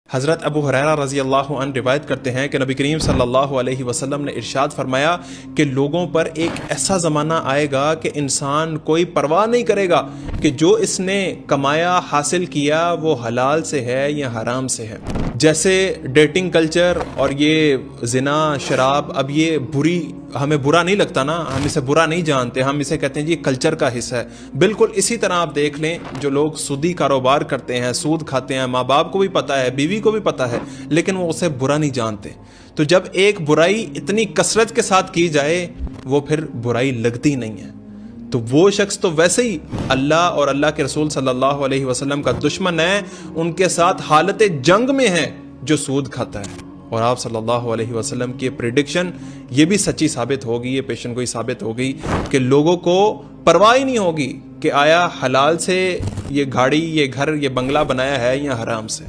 حضرت ابو ہریرہ رضی اللہ عنہ روایت کرتے ہیں کہ نبی کریم صلی اللہ علیہ وسلم نے ارشاد فرمایا کہ لوگوں پر ایک ایسا زمانہ آئے گا کہ انسان کوئی پرواہ نہیں کرے گا کہ جو اس نے کمایا حاصل کیا وہ حلال سے ہے یا حرام سے ہے. جیسے ڈیٹنگ کلچر اور یہ زنا شراب، اب یہ ہمیں برا نہیں لگتا نا، ہم اسے برا نہیں جانتے، ہم اسے کہتے ہیں جی کلچر کا حصہ ہے. بالکل اسی طرح آپ دیکھ لیں جو لوگ سودی کاروبار کرتے ہیں، سود کھاتے ہیں، ماں باپ کو بھی پتہ ہے، بیوی کو بھی پتہ ہے، لیکن وہ اسے برا نہیں جانتے. تو جب ایک برائی اتنی کثرت کے ساتھ کی جائے وہ پھر برائی لگتی نہیں ہے. تو وہ شخص تو ویسے ہی اللہ اور اللہ کے رسول صلی اللہ علیہ وسلم کا دشمن ہے، ان کے ساتھ حالت جنگ میں ہے جو سود کھاتا ہے. اور آپ صلی اللہ علیہ وسلم کی پریڈکشن یہ بھی سچی ثابت ہوگی، یہ پیشن گوئی ثابت ہوگی کہ لوگوں کو پرواہ ہی نہیں ہوگی کہ آیا حلال سے یہ گاڑی، یہ گھر، یہ بنگلہ بنایا ہے یا حرام سے.